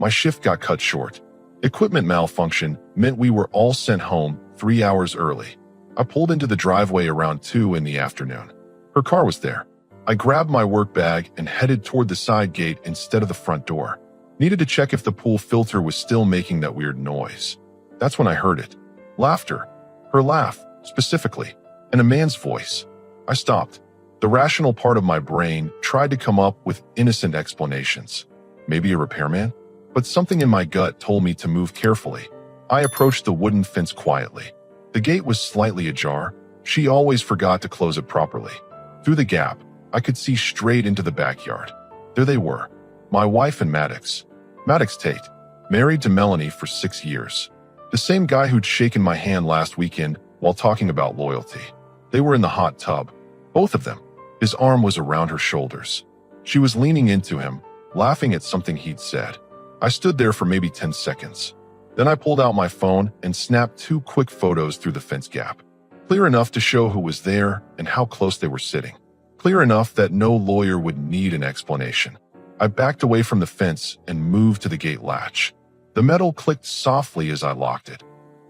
My shift got cut short. Equipment malfunction meant we were all sent home 3 hours early. I pulled into the driveway around 2 in the afternoon. Her car was there. I grabbed my work bag and headed toward the side gate instead of the front door. Needed to check if the pool filter was still making that weird noise. That's when I heard it. Laughter. Her laugh, specifically, and a man's voice. I stopped. The rational part of my brain tried to come up with innocent explanations. Maybe a repairman? But something in my gut told me to move carefully. I approached the wooden fence quietly. The gate was slightly ajar. She always forgot to close it properly. Through the gap, I could see straight into the backyard. There they were, my wife and Maddox. Maddox Tate, married to Melanie for 6 years. The same guy who'd shaken my hand last weekend while talking about loyalty. They were in the hot tub, both of them. His arm was around her shoulders. She was leaning into him, laughing at something he'd said. I stood there for maybe 10 seconds. Then I pulled out my phone and snapped 2 quick photos through the fence gap. Clear enough to show who was there and how close they were sitting. Clear enough that no lawyer would need an explanation. I backed away from the fence and moved to the gate latch. The metal clicked softly as I locked it,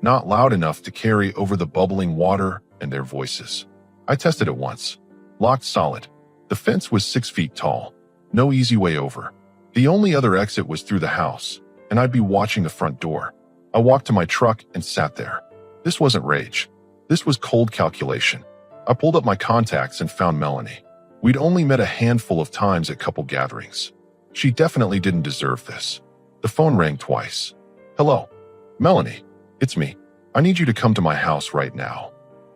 not loud enough to carry over the bubbling water and their voices. I tested it once. Locked solid. The fence was 6 feet tall. No easy way over. The only other exit was through the house, and I'd be watching the front door. I walked to my truck and sat there. This wasn't rage. This was cold calculation. I pulled up my contacts and found Melanie. We'd only met a handful of times at couple gatherings. She definitely didn't deserve this. The phone rang twice. Hello. Melanie, it's me. I need you to come to my house right now.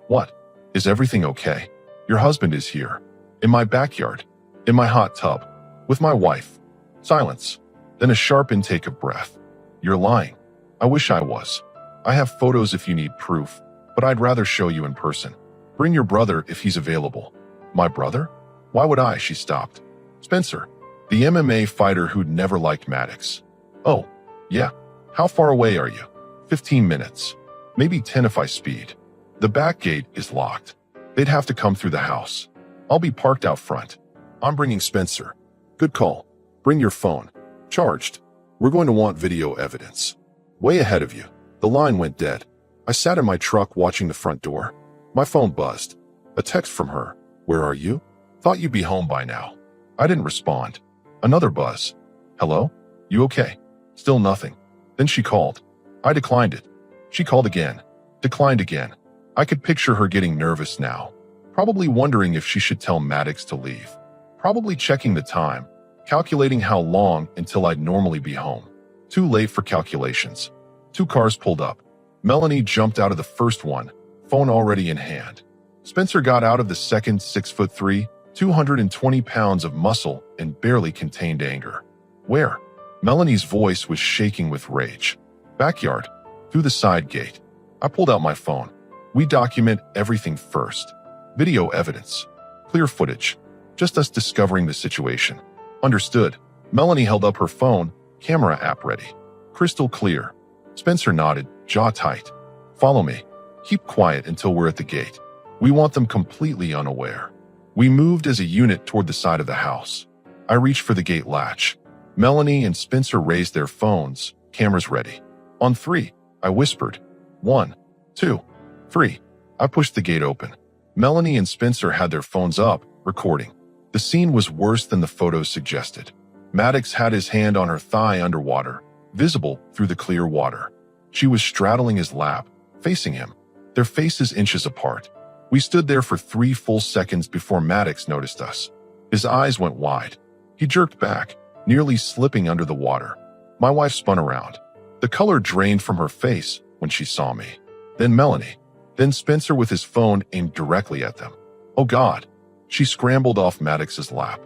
What? Is everything okay? Your husband is here. In my backyard. In my hot tub. With my wife. Silence. Then a sharp intake of breath. You're lying. I wish I was. I have photos if you need proof, but I'd rather show you in person. Bring your brother if he's available. My brother? Why would I? She stopped. Spencer, the MMA fighter who'd never liked Maddox. Oh, yeah. How far away are you? 15 minutes. Maybe 10 if I speed. The back gate is locked. They'd have to come through the house. I'll be parked out front. I'm bringing Spencer. Good call. Bring your phone. Charged. We're going to want video evidence. Way ahead of you. The line went dead. I sat in my truck watching the front door. My phone buzzed. A text from her. Where are you? Thought you'd be home by now. I didn't respond. Another buzz. Hello? You okay? Still nothing. Then she called. I declined it. She called again. Declined again. I could picture her getting nervous now. Probably wondering if she should tell Maddox to leave. Probably checking the time. Calculating how long until I'd normally be home. Too late for calculations. 2 cars pulled up. Melanie jumped out of the first one, phone already in hand. Spencer got out of the second, 6'3", 220 pounds of muscle and barely contained anger. Where? Melanie's voice was shaking with rage. Backyard. Through the side gate. I pulled out my phone. We document everything first. Video evidence. Clear footage. Just us discovering the situation. Understood. Melanie held up her phone, camera app ready. Crystal clear. Spencer nodded, jaw tight. Follow me. Keep quiet until we're at the gate. We want them completely unaware. We moved as a unit toward the side of the house. I reached for the gate latch. Melanie and Spencer raised their phones, cameras ready. On 3, I whispered. 1, 2, 3. I pushed the gate open. Melanie and Spencer had their phones up, recording. The scene was worse than the photos suggested. Maddox had his hand on her thigh underwater, visible through the clear water. She was straddling his lap, facing him, their faces inches apart. We stood there for 3 full seconds before Maddox noticed us. His eyes went wide. He jerked back, nearly slipping under the water. My wife spun around. The color drained from her face when she saw me. Then Melanie. Then Spencer with his phone aimed directly at them. Oh God. She scrambled off Maddox's lap.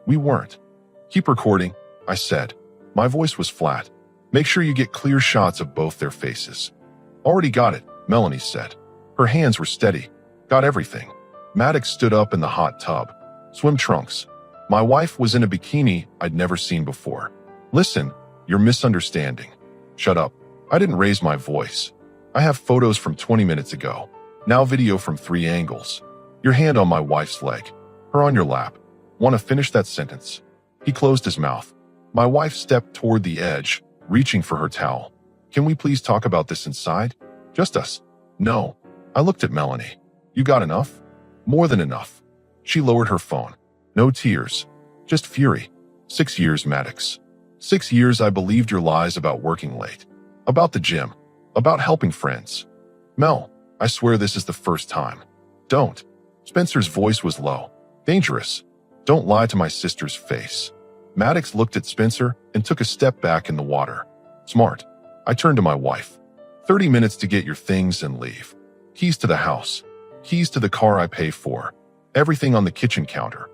We weren't. Keep recording, I said. My voice was flat. Make sure you get clear shots of both their faces. Already got it, Melanie said. Her hands were steady. Got everything. Maddox stood up in the hot tub. Swim trunks. My wife was in a bikini I'd never seen before. Listen, you're misunderstanding. Shut up. I didn't raise my voice. I have photos from 20 minutes ago. Now video from 3 angles. Your hand on my wife's leg. Her on your lap. Want to finish that sentence? He closed his mouth. My wife stepped toward the edge, reaching for her towel. Can we please talk about this inside? Just us. No. I looked at Melanie. You got enough? More than enough. She lowered her phone. No tears. Just fury. 6 years, Maddox. 6 years I believed your lies about working late. About the gym. About helping friends. Mel, I swear this is the first time. Don't. Spencer's voice was low. Dangerous. Don't lie to my sister's face. Maddox looked at Spencer and took a step back in the water. Smart. I turned to my wife. 30 minutes to get your things and leave. Keys to the house. Keys to the car I pay for. Everything on the kitchen counter.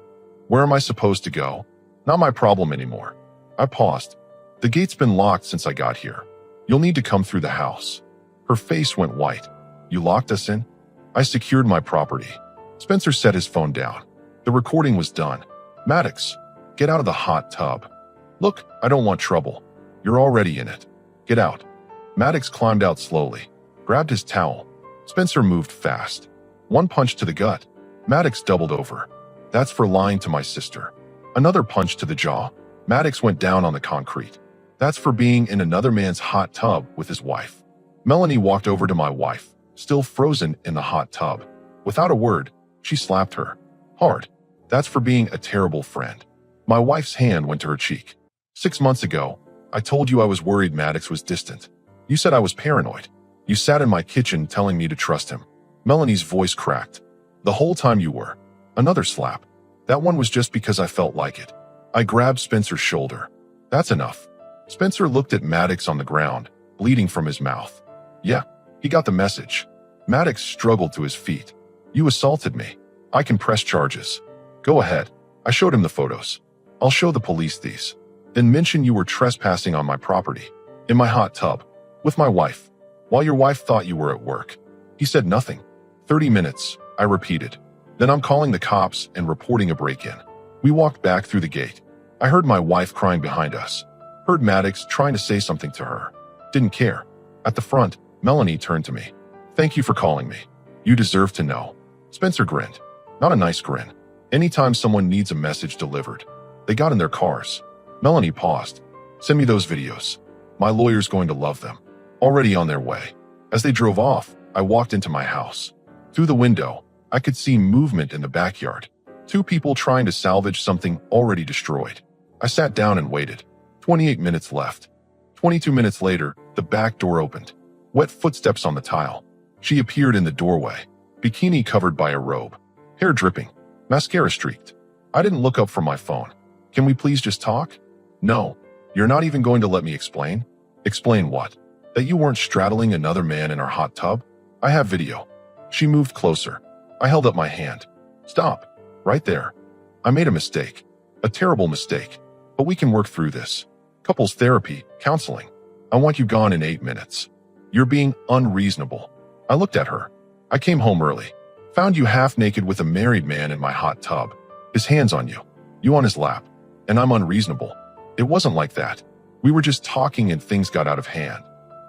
Where am I supposed to go? Not my problem anymore. I paused. The gate's been locked since I got here. You'll need to come through the house. Her face went white. You locked us in? I secured my property. Spencer set his phone down. The recording was done. Maddox, get out of the hot tub. Look, I don't want trouble. You're already in it. Get out. Maddox climbed out slowly, grabbed his towel. Spencer moved fast. One punch to the gut. Maddox doubled over. That's for lying to my sister. Another punch to the jaw. Maddox went down on the concrete. That's for being in another man's hot tub with his wife. Melanie walked over to my wife, still frozen in the hot tub. Without a word, she slapped her. Hard. That's for being a terrible friend. My wife's hand went to her cheek. 6 months ago, I told you I was worried Maddox was distant. You said I was paranoid. You sat in my kitchen telling me to trust him. Melanie's voice cracked. The whole time you were. Another slap. That one was just because I felt like it. I grabbed Spencer's shoulder. That's enough. Spencer looked at Maddox on the ground, bleeding from his mouth. Yeah, he got the message. Maddox struggled to his feet. You assaulted me. I can press charges. Go ahead. I showed him the photos. I'll show the police these. Then mention you were trespassing on my property. In my hot tub. With my wife. While your wife thought you were at work. He said nothing. 30 minutes, I repeated. Then I'm calling the cops and reporting a break-in. We walked back through the gate. I heard my wife crying behind us. Heard Maddox trying to say something to her. Didn't care. At the front, Melanie turned to me. Thank you for calling me. You deserve to know. Spencer grinned. Not a nice grin. Anytime someone needs a message delivered. They got in their cars. Melanie paused. Send me those videos. My lawyer's going to love them. Already on their way. As they drove off, I walked into my house. Through the window, I could see movement in the backyard. 2 people trying to salvage something already destroyed. I sat down and waited. 28 minutes left. 22 minutes later, the back door opened. Wet footsteps on the tile. She appeared in the doorway. Bikini covered by a robe. Hair dripping. Mascara streaked. I didn't look up from my phone. Can we please just talk? No. You're not even going to let me explain? Explain what? That you weren't straddling another man in our hot tub? I have video. She moved closer. I held up my hand. Stop. Right there. I made a mistake. A terrible mistake. But we can work through this. Couples therapy, counseling. I want you gone in 8 minutes. You're being unreasonable. I looked at her. I came home early. Found you half naked with a married man in my hot tub. His hands on you. You on his lap. And I'm unreasonable. It wasn't like that. We were just talking and things got out of hand.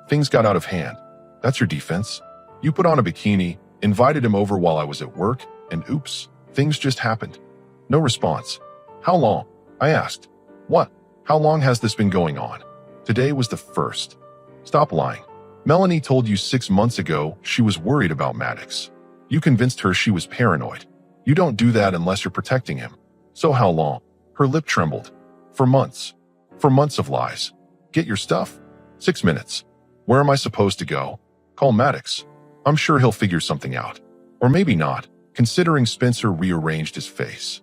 Things got out of hand. That's your defense. You put on a bikini, invited him over while I was at work, and oops, things just happened. No response. How long? I asked. What? How long has this been going on? Today was the first. Stop lying. Melanie told you 6 months ago she was worried about Maddox. You convinced her she was paranoid. You don't do that unless you're protecting him. So how long? Her lip trembled. For months. For months of lies. Get your stuff? 6 minutes. Where am I supposed to go? Call Maddox. I'm sure he'll figure something out. Or maybe not, considering Spencer rearranged his face.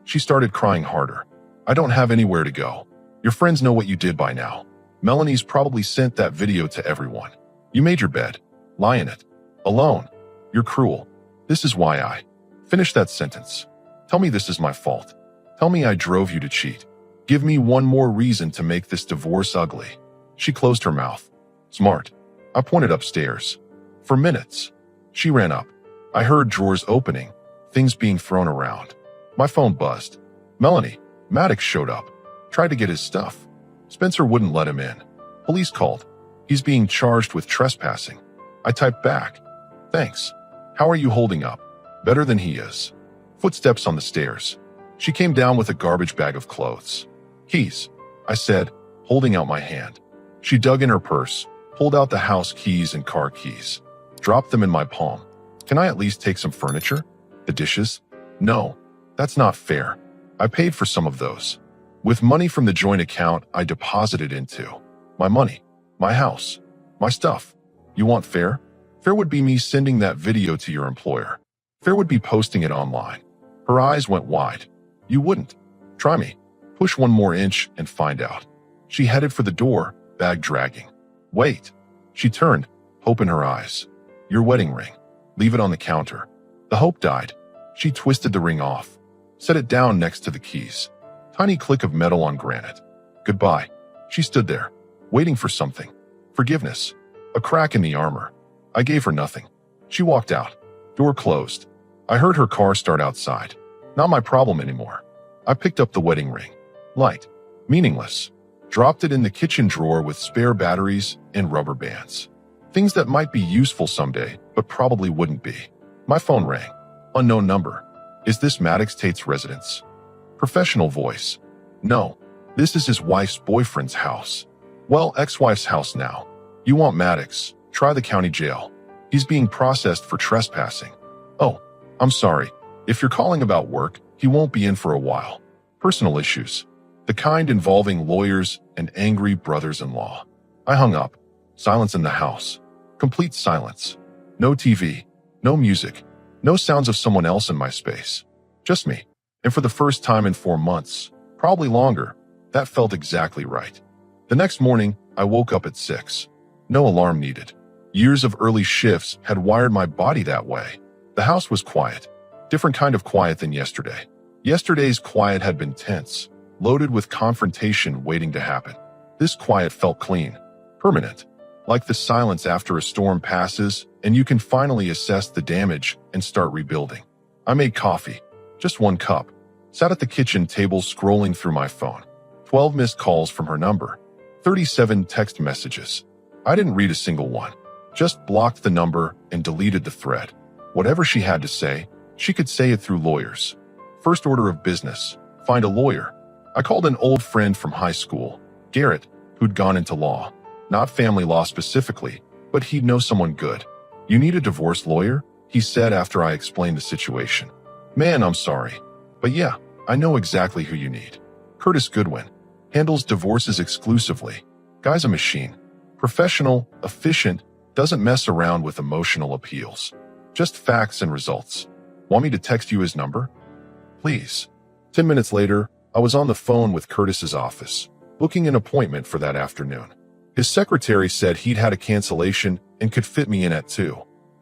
She started crying harder. I don't have anywhere to go. Your friends know what you did by now. Melanie's probably sent that video to everyone. You made your bed. Lie in it. Alone. You're cruel. This is why I. Finish that sentence. Tell me this is my fault. Tell me I drove you to cheat. Give me one more reason to make this divorce ugly. She closed her mouth. Smart. I pointed upstairs. For minutes. She ran up. I heard drawers opening, things being thrown around. My phone buzzed. Melanie, Maddox showed up. Tried to get his stuff. Spencer wouldn't let him in. Police called. He's being charged with trespassing. I typed back. Thanks. How are you holding up? Better than he is. Footsteps on the stairs. She came down with a garbage bag of clothes. Keys. I said, holding out my hand. She dug in her purse, pulled out the house keys and car keys, dropped them in my palm. Can I at least take some furniture? The dishes? No, that's not fair. I paid for some of those. With money from the joint account I deposited into. My money, my house, my stuff. You want fair? Fair would be me sending that video to your employer. Fair would be posting it online. Her eyes went wide. You wouldn't. Try me. Push one more inch and find out. She headed for the door, bag dragging. Wait. She turned, hope in her eyes. Your wedding ring. Leave it on the counter. The hope died. She twisted the ring off. Set it down next to the keys. Tiny click of metal on granite. Goodbye. She stood there, waiting for something. Forgiveness. A crack in the armor. I gave her nothing. She walked out. Door closed. I heard her car start outside. Not my problem anymore. I picked up the wedding ring. Light. Meaningless. Dropped it in the kitchen drawer with spare batteries and rubber bands. Things that might be useful someday, but probably wouldn't be. My phone rang. Unknown number. Is this Maddox Tate's residence? Professional voice. No. This is his wife's boyfriend's house. Well, ex-wife's house now. You want Maddox? Try the county jail. He's being processed for trespassing. Oh, I'm sorry. If you're calling about work, he won't be in for a while. Personal issues. The kind involving lawyers and angry brothers-in-law. I hung up. Silence in the house. Complete silence. No TV. No music. No sounds of someone else in my space. Just me. And for the first time in 4 months, probably longer, that felt exactly right. The next morning, I woke up at 6. No alarm needed. Years of early shifts had wired my body that way. The house was quiet. Different kind of quiet than yesterday. Yesterday's quiet had been tense, loaded with confrontation waiting to happen. This quiet felt clean, permanent, like the silence after a storm passes and you can finally assess the damage and start rebuilding. I made coffee, just 1 cup, sat at the kitchen table scrolling through my phone. 12 missed calls from her number, 37 text messages. I didn't read a single one, just blocked the number and deleted the thread. Whatever she had to say, she could say it through lawyers. First order of business, find a lawyer. I called an old friend from high school, Garrett, who'd gone into law. Not family law specifically, but he'd know someone good. You need a divorce lawyer? He said after I explained the situation. Man, I'm sorry. But yeah, I know exactly who you need. Curtis Goodwin. Handles divorces exclusively. Guy's a machine. Professional, efficient, doesn't mess around with emotional appeals. Just facts and results. Want me to text you his number? Please. 10 minutes later, I was on the phone with Curtis's office, booking an appointment for that afternoon. His secretary said he'd had a cancellation and could fit me in at 2.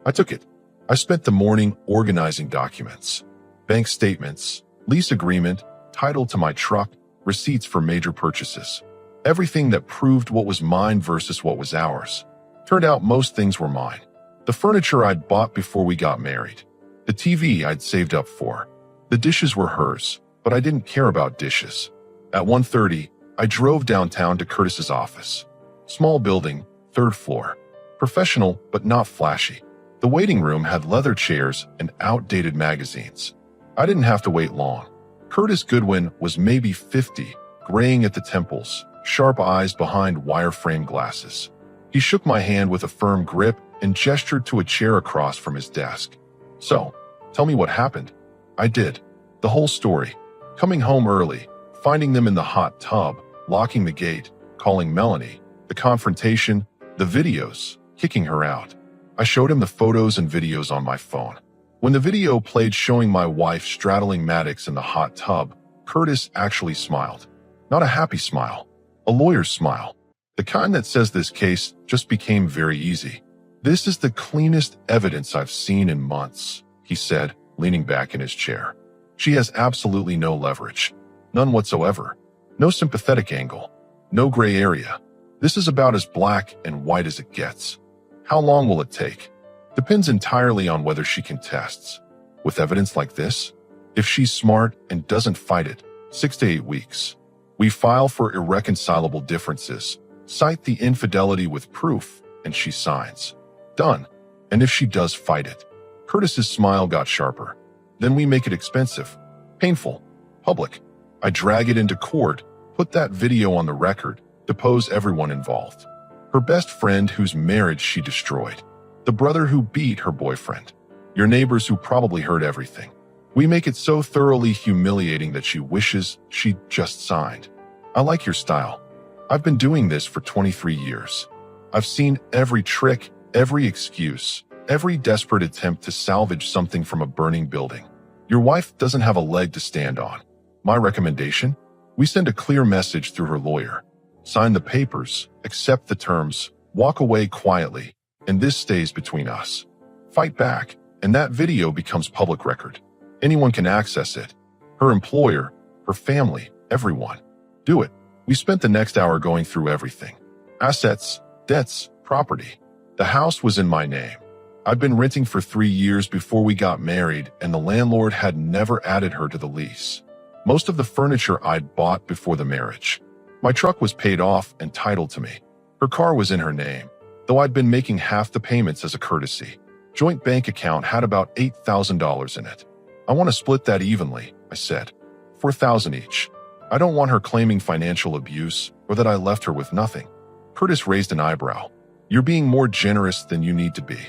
I took it. I spent the morning organizing documents. Bank statements, lease agreement, title to my truck, receipts for major purchases. Everything that proved what was mine versus what was ours. Turned out most things were mine. The furniture I'd bought before we got married. The TV I'd saved up for. The dishes were hers, but I didn't care about dishes. At 1:30, I drove downtown to Curtis's office. Small building, 3rd floor. Professional, but not flashy. The waiting room had leather chairs and outdated magazines. I didn't have to wait long. Curtis Goodwin was maybe 50, graying at the temples, sharp eyes behind wireframe glasses. He shook my hand with a firm grip and gestured to a chair across from his desk. So, tell me what happened. I did. The whole story. Coming home early, finding them in the hot tub, locking the gate, calling Melanie, the confrontation, the videos, kicking her out. I showed him the photos and videos on my phone. When the video played showing my wife straddling Maddox in the hot tub, Curtis actually smiled. Not a happy smile. A lawyer's smile. The kind that says this case just became very easy. This is the cleanest evidence I've seen in months, he said, leaning back in his chair. She has absolutely no leverage. None whatsoever. No sympathetic angle. No gray area. This is about as black and white as it gets. How long will it take? Depends entirely on whether she contests. With evidence like this, if she's smart and doesn't fight it, 6 to 8 weeks. We file for irreconcilable differences, cite the infidelity with proof, and she signs. Done. And if she does fight it, Curtis's smile got sharper. Then we make it expensive, painful, public. I drag it into court, put that video on the record, depose everyone involved. Her best friend whose marriage she destroyed. The brother who beat her boyfriend. Your neighbors who probably heard everything. We make it so thoroughly humiliating that she wishes she'd just signed. I like your style. I've been doing this for 23 years. I've seen every trick, every excuse, every desperate attempt to salvage something from a burning building. Your wife doesn't have a leg to stand on. My recommendation? We send a clear message through her lawyer. Sign the papers, accept the terms, walk away quietly, and this stays between us. Fight back, and that video becomes public record. Anyone can access it. Her employer, her family, everyone. Do it. We spent the next hour going through everything. Assets, debts, property. The house was in my name. I'd been renting for 3 years before we got married, and the landlord had never added her to the lease. Most of the furniture I'd bought before the marriage. My truck was paid off and titled to me. Her car was in her name, though I'd been making half the payments as a courtesy. Joint bank account had about $8,000 in it. I want to split that evenly, I said. $4,000 each. I don't want her claiming financial abuse or that I left her with nothing. Curtis raised an eyebrow. You're being more generous than you need to be.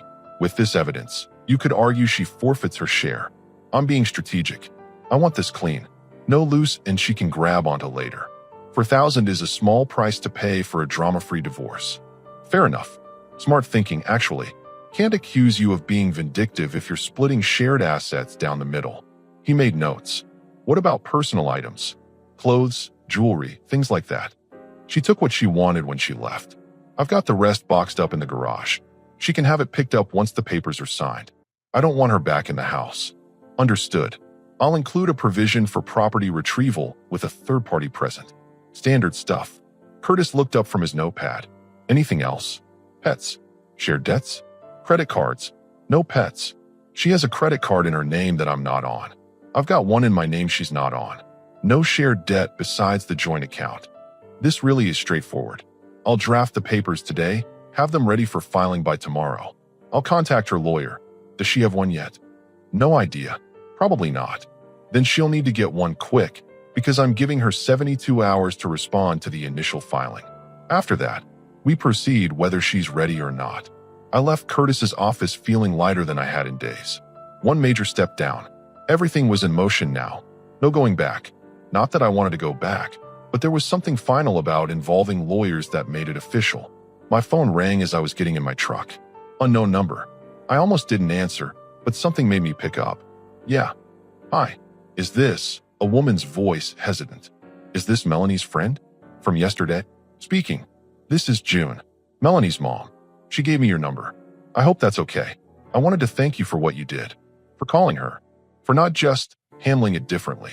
With this evidence, you could argue she forfeits her share. I'm being strategic. I want this clean. No loose and she can grab onto later. $4,000 is a small price to pay for a drama-free divorce. Fair enough. Smart thinking, actually. Can't accuse you of being vindictive if you're splitting shared assets down the middle. He made notes. What about personal items? Clothes, jewelry, things like that. She took what she wanted when she left. I've got the rest boxed up in the garage. She can have it picked up once the papers are signed. I don't want her back in the house. Understood. I'll include a provision for property retrieval with a third-party present. Standard stuff. Curtis looked up from his notepad. Anything else? Pets. Shared debts? Credit cards. No pets. She has a credit card in her name that I'm not on. I've got one in my name she's not on. No shared debt besides the joint account. This really is straightforward. I'll draft the papers today, have them ready for filing by tomorrow. I'll contact her lawyer. Does she have one yet? No idea. Probably not. Then she'll need to get one quick, because I'm giving her 72 hours to respond to the initial filing. After that, we proceed whether she's ready or not. I left Curtis's office feeling lighter than I had in days. One major step down. Everything was in motion now. No going back. Not that I wanted to go back, but there was something final about involving lawyers that made it official. My phone rang as I was getting in my truck. Unknown number. I almost didn't answer, but something made me pick up. Yeah. Hi. Is this? A woman's voice, hesitant. Is this Melanie's friend? From yesterday? Speaking. This is June. Melanie's mom. She gave me your number. I hope that's okay. I wanted to thank you for what you did. For calling her. For not just handling it differently.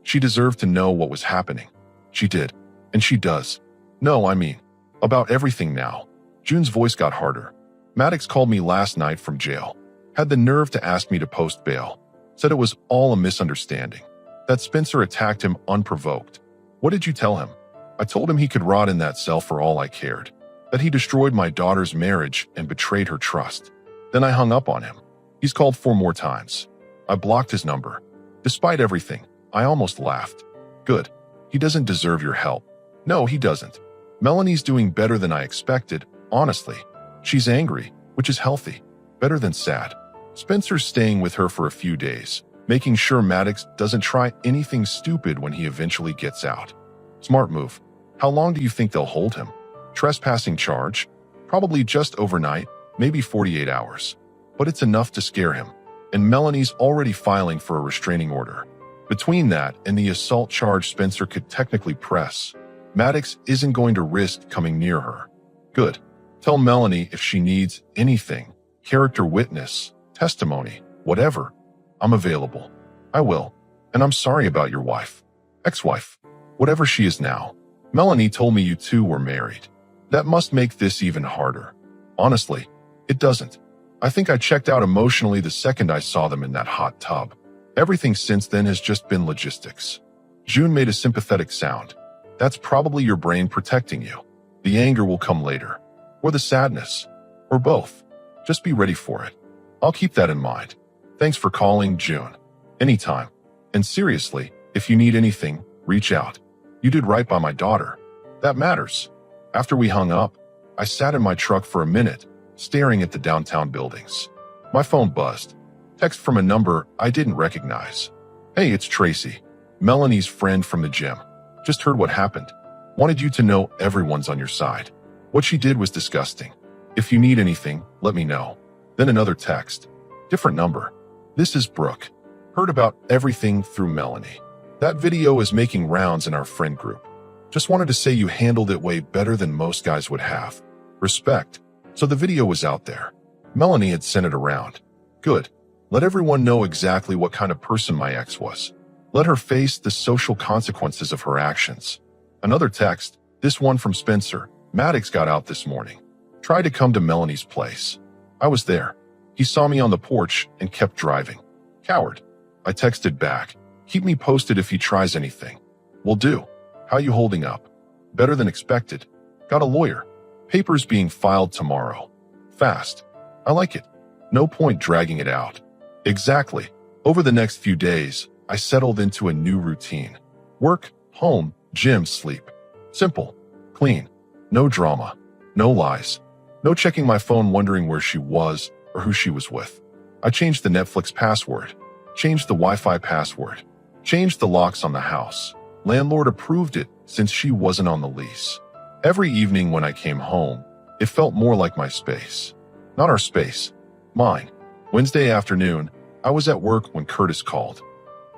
She deserved to know what was happening. She did. And she does. No, I mean, about everything now. June's voice got harder. Maddox called me last night from jail. Had the nerve to ask me to post bail. Said it was all a misunderstanding. That Spencer attacked him unprovoked. What did you tell him? I told him he could rot in that cell for all I cared. That he destroyed my daughter's marriage and betrayed her trust. Then I hung up on him. He's called 4 more times. I blocked his number. Despite everything, I almost laughed. Good. He doesn't deserve your help. No, he doesn't. Melanie's doing better than I expected, honestly. She's angry, which is healthy. Better than sad. Spencer's staying with her for a few days, making sure Maddox doesn't try anything stupid when he eventually gets out. Smart move. How long do you think they'll hold him? Trespassing charge? Probably just overnight, maybe 48 hours. But it's enough to scare him. And Melanie's already filing for a restraining order. Between that and the assault charge Spencer could technically press, Maddox isn't going to risk coming near her. Good. Tell Melanie if she needs anything, character witness, testimony, whatever. I'm available. I will. And I'm sorry about your wife. Ex-wife. Whatever she is now. Melanie told me you two were married. That must make this even harder. Honestly, it doesn't. I think I checked out emotionally the second I saw them in that hot tub. Everything since then has just been logistics. June made a sympathetic sound. That's probably your brain protecting you. The anger will come later. Or the sadness. Or both. Just be ready for it. I'll keep that in mind. Thanks for calling, June. Anytime. And seriously, if you need anything, reach out. You did right by my daughter. That matters. After we hung up, I sat in my truck for a minute, staring at the downtown buildings. My phone buzzed. Text from a number I didn't recognize. Hey, it's Tracy, Melanie's friend from the gym. Just heard what happened. Wanted you to know everyone's on your side. What she did was disgusting. If you need anything, let me know. Then another text. Different number. This is Brooke. Heard about everything through Melanie. That video is making rounds in our friend group. Just wanted to say you handled it way better than most guys would have. Respect. So the video was out there. Melanie had sent it around. Good. Let everyone know exactly what kind of person my ex was. Let her face the social consequences of her actions. Another text, this one from Spencer. Maddox got out this morning. Tried to come to Melanie's place. I was there. He saw me on the porch and kept driving. Coward. I texted back. Keep me posted if he tries anything. Will do. How you holding up? Better than expected. Got a lawyer. Papers being filed tomorrow. Fast. I like it. No point dragging it out. Exactly. Over the next few days, I settled into a new routine. Work, home, gym, sleep. Simple. Clean. No drama. No lies. No checking my phone wondering where she was or who she was with. I changed the Netflix password. Changed the Wi-Fi password. Changed the locks on the house. Landlord approved it since she wasn't on the lease. Every evening when I came home, it felt more like my space. Not our space. Mine. Wednesday afternoon, I was at work when Curtis called.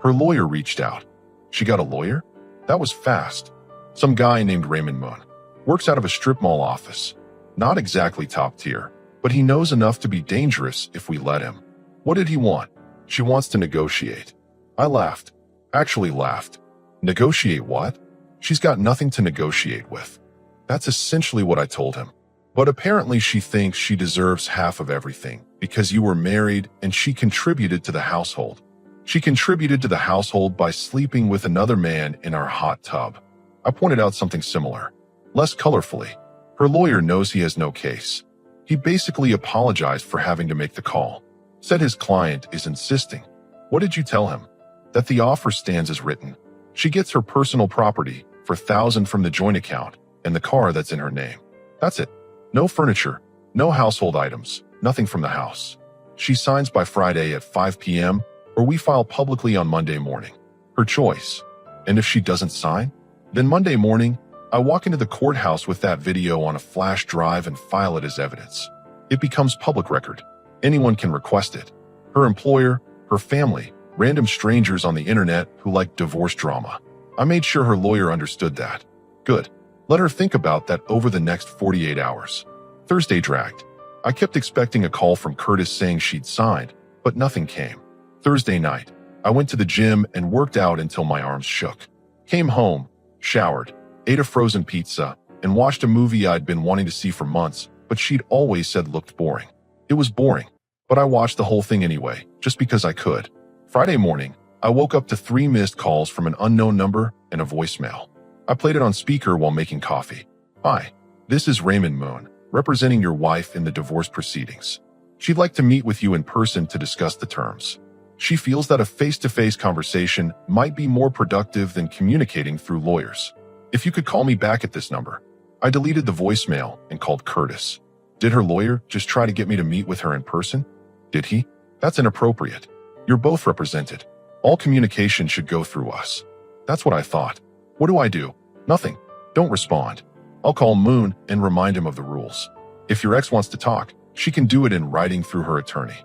Her lawyer reached out. She got a lawyer? That was fast. Some guy named Raymond Moon. Works out of a strip mall office. Not exactly top tier, but he knows enough to be dangerous if we let him. What did he want? She wants to negotiate. I laughed. Actually laughed. Negotiate what? She's got nothing to negotiate with. That's essentially what I told him. But apparently she thinks she deserves half of everything because you were married and she contributed to the household. She contributed to the household by sleeping with another man in our hot tub. I pointed out something similar. Less colorfully. Her lawyer knows he has no case. He basically apologized for having to make the call. Said his client is insisting. What did you tell him? That the offer stands as written. She gets her personal property for $1,000 from the joint account and the car that's in her name. That's it. No furniture, no household items, nothing from the house. She signs by Friday at 5 p.m. or we file publicly on Monday morning. Her choice. And if she doesn't sign, then Monday morning, I walk into the courthouse with that video on a flash drive and file it as evidence. It becomes public record. Anyone can request it. Her employer, her family, random strangers on the internet who like divorce drama. I made sure her lawyer understood that. Good. Let her think about that over the next 48 hours. Thursday dragged. I kept expecting a call from Curtis saying she'd signed, but nothing came. Thursday night, I went to the gym and worked out until my arms shook. Came home, showered, ate a frozen pizza, and watched a movie I'd been wanting to see for months, but she'd always said looked boring. It was boring, but I watched the whole thing anyway, just because I could. Friday morning, I woke up to 3 missed calls from an unknown number and a voicemail. I played it on speaker while making coffee. Hi, this is Raymond Moon, representing your wife in the divorce proceedings. She'd like to meet with you in person to discuss the terms. She feels that a face-to-face conversation might be more productive than communicating through lawyers. If you could call me back at this number. I deleted the voicemail and called Curtis. Did her lawyer just try to get me to meet with her in person? Did he? That's inappropriate. You're both represented. All communication should go through us. That's what I thought. What do I do? Nothing. Don't respond. I'll call Moon and remind him of the rules. If your ex wants to talk, she can do it in writing through her attorney.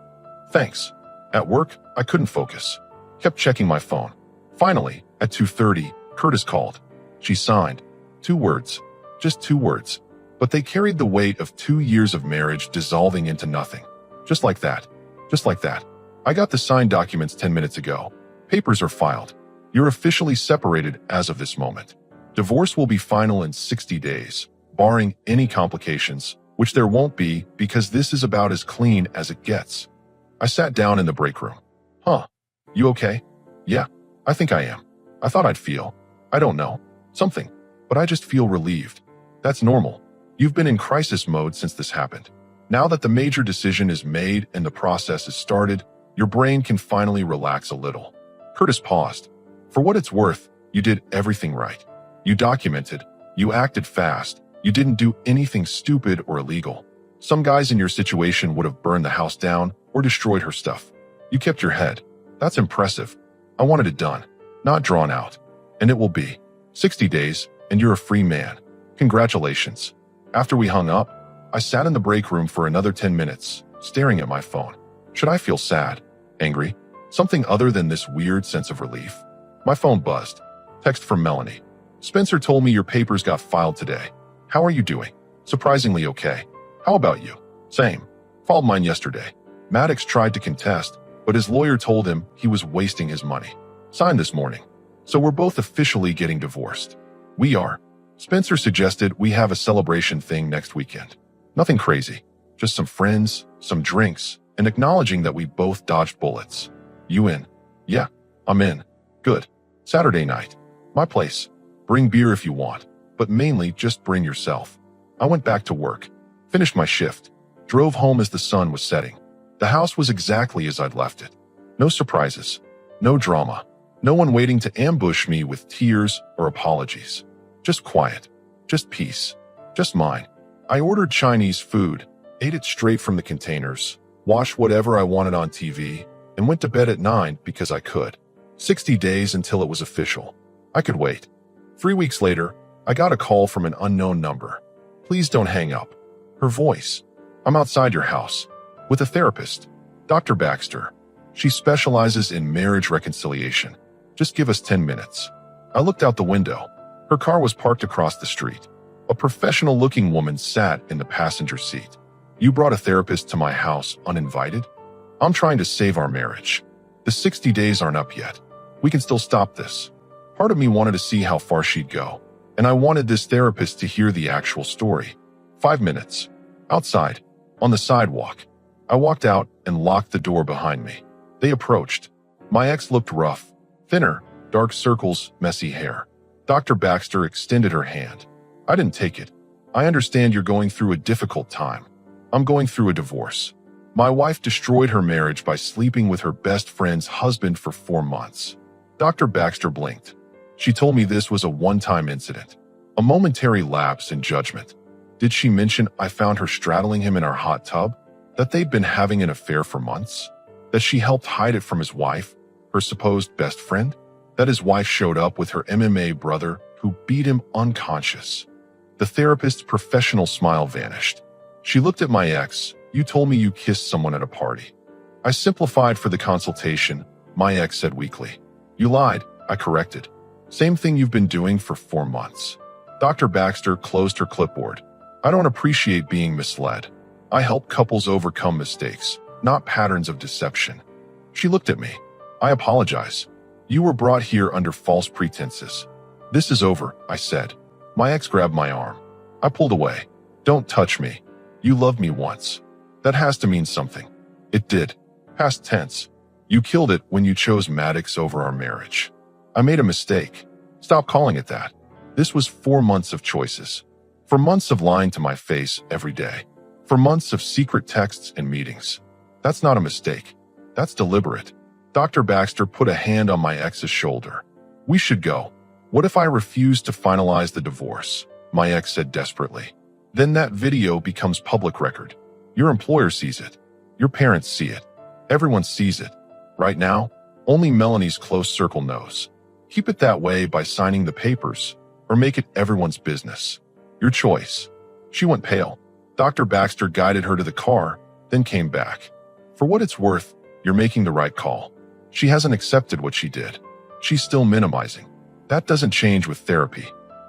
Thanks. At work, I couldn't focus. Kept checking my phone. Finally, at 2:30, Curtis called. She signed. 2 words. Just 2 words. But they carried the weight of 2 years of marriage dissolving into nothing. Just like that. Just like that. I got the signed documents 10 minutes ago. Papers are filed. You're officially separated as of this moment. Divorce will be final in 60 days, barring any complications, which there won't be because this is about as clean as it gets. I sat down in the break room. Huh. You okay? Yeah, I think I am. I thought I'd feel, I don't know, something, but I just feel relieved. That's normal. You've been in crisis mode since this happened. Now that the major decision is made and the process is started, your brain can finally relax a little. Curtis paused. For what it's worth, you did everything right. You documented. You acted fast. You didn't do anything stupid or illegal. Some guys in your situation would have burned the house down or destroyed her stuff. You kept your head. That's impressive. I wanted it done, not drawn out. And it will be. 60 days, and you're a free man. Congratulations. After we hung up, I sat in the break room for another 10 minutes, staring at my phone. Should I feel sad? Angry? Something other than this weird sense of relief? My phone buzzed. Text from Melanie. Spencer told me your papers got filed today. How are you doing? Surprisingly okay. How about you? Same. Filed mine yesterday. Maddox tried to contest, but his lawyer told him he was wasting his money. Signed this morning. So we're both officially getting divorced. We are. Spencer suggested we have a celebration thing next weekend. Nothing crazy. Just some friends, some drinks, and acknowledging that we both dodged bullets. You in? Yeah, I'm in. Good. Saturday night. My place. Bring beer if you want, but mainly just bring yourself. I went back to work. Finished my shift. Drove home as the sun was setting. The house was exactly as I'd left it. No surprises. No drama. No one waiting to ambush me with tears or apologies. Just quiet. Just peace. Just mine. I ordered Chinese food, ate it straight from the containers, watched whatever I wanted on TV, and went to bed at 9 because I could. 60 days until it was official. I could wait. 3 weeks later, I got a call from an unknown number. Please don't hang up. Her voice. I'm outside your house. With a therapist. Dr. Baxter. She specializes in marriage reconciliation. Just give us 10 minutes. I looked out the window. Her car was parked across the street. A professional-looking woman sat in the passenger seat. You brought a therapist to my house uninvited? I'm trying to save our marriage. The 60 days aren't up yet. We can still stop this. Part of me wanted to see how far she'd go, and I wanted this therapist to hear the actual story. 5 minutes. Outside. On the sidewalk. I walked out and locked the door behind me. They approached. My ex looked rough. Thinner, dark circles, messy hair. Dr. Baxter extended her hand. I didn't take it. I understand you're going through a difficult time. I'm going through a divorce. My wife destroyed her marriage by sleeping with her best friend's husband for 4 months. Dr. Baxter blinked. She told me this was a one-time incident, a momentary lapse in judgment. Did she mention I found her straddling him in our hot tub? That they'd been having an affair for months? That she helped hide it from his wife, her supposed best friend? That his wife showed up with her MMA brother who beat him unconscious? The therapist's professional smile vanished. She looked at my ex. You told me you kissed someone at a party. I simplified for the consultation, my ex said weakly. You lied, I corrected. Same thing you've been doing for 4 months. Dr. Baxter closed her clipboard. I don't appreciate being misled. I help couples overcome mistakes, not patterns of deception. She looked at me. I apologize. You were brought here under false pretenses. This is over, I said. My ex grabbed my arm. I pulled away. Don't touch me. You loved me once. That has to mean something. It did. Past tense. You killed it when you chose Maddox over our marriage. I made a mistake. Stop calling it that. This was 4 months of choices. For months of lying to my face every day. For months of secret texts and meetings. That's not a mistake. That's deliberate. Dr. Baxter put a hand on my ex's shoulder. We should go. What if I refuse to finalize the divorce? My ex said desperately. Then that video becomes public record. Your employer sees it. Your parents see it. Everyone sees it. Right now, only Melanie's close circle knows. Keep it that way by signing the papers, or make it everyone's business. Your choice. She went pale. Dr. Baxter guided her to the car, then came back. For what it's worth, you're making the right call. She hasn't accepted what she did. She's still minimizing. That doesn't change with therapy.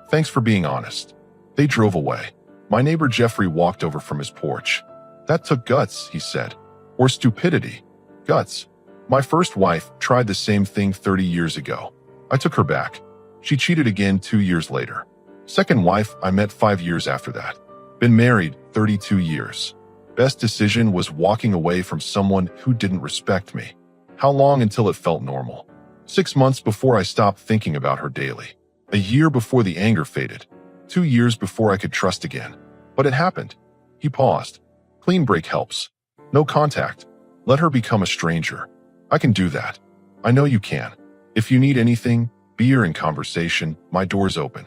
Thanks for being honest. They drove away. My neighbor Jeffrey walked over from his porch. That took guts, he said. Or stupidity. Guts. My first wife tried the same thing 30 years ago. I took her back. She cheated again 2 years later. Second wife I met 5 years after that. Been married 32 years. Best decision was walking away from someone who didn't respect me. How long until it felt normal? 6 months before I stopped thinking about her daily. A year before the anger faded. 2 years before I could trust again. But it happened. He paused. Clean break helps. No contact. Let her become a stranger. I can do that. I know you can. If you need anything, beer and conversation, my door's open.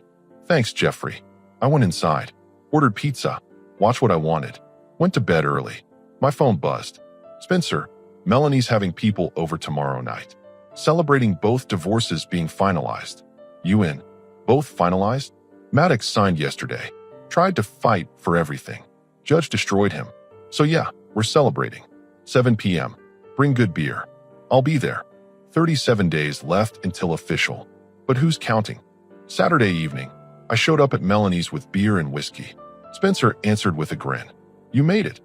Thanks, Jeffrey. I went inside, ordered pizza, watched what I wanted, went to bed early. My phone buzzed. Spencer, Melanie's having people over tomorrow night, celebrating both divorces being finalized. You in? Both finalized? Maddox signed yesterday. Tried to fight for everything. Judge destroyed him. So yeah, we're celebrating. 7 p.m. Bring good beer. I'll be there. 37 days left until official. But who's counting? Saturday evening, I showed up at Melanie's with beer and whiskey. Spencer answered with a grin. You made it.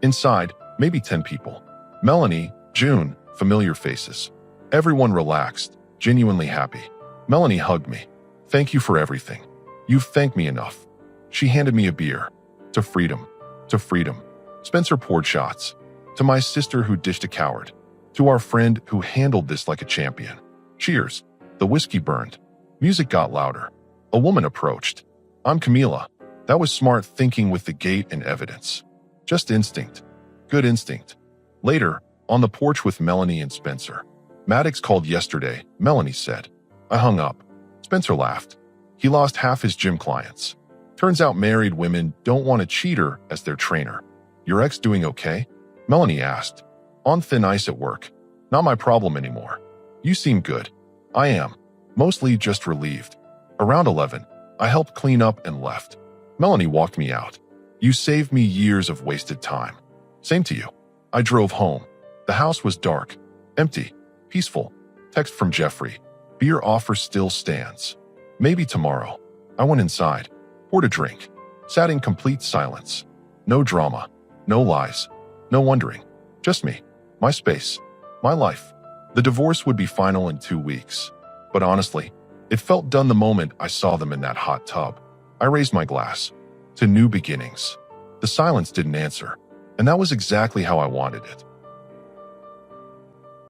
Inside, maybe 10 people. Melanie, June, familiar faces. Everyone relaxed, genuinely happy. Melanie hugged me. Thank you for everything. You've thanked me enough. She handed me a beer. To freedom. To freedom. Spencer poured shots. To my sister who dished a coward. To our friend who handled this like a champion. Cheers. The whiskey burned. Music got louder. A woman approached. I'm Camila. That was smart thinking with the gate and evidence. Just instinct. Good instinct. Later, on the porch with Melanie and Spencer. Maddox called yesterday, Melanie said. I hung up. Spencer laughed. He lost half his gym clients. Turns out married women don't want a cheater as their trainer. Your ex doing okay? Melanie asked. On thin ice at work. Not my problem anymore. You seem good. I am. Mostly just relieved. Around 11, I helped clean up and left. Melanie walked me out. You saved me years of wasted time. Same to you. I drove home. The house was dark, empty, peaceful. Text from Jeffrey. Beer offer still stands. Maybe tomorrow. I went inside, poured a drink, sat in complete silence. No drama, no lies, no wondering. Just me, my space, my life. The divorce would be final in 2 weeks. But honestly, it felt done the moment I saw them in that hot tub. I raised my glass. To new beginnings. The silence didn't answer. And that was exactly how I wanted it.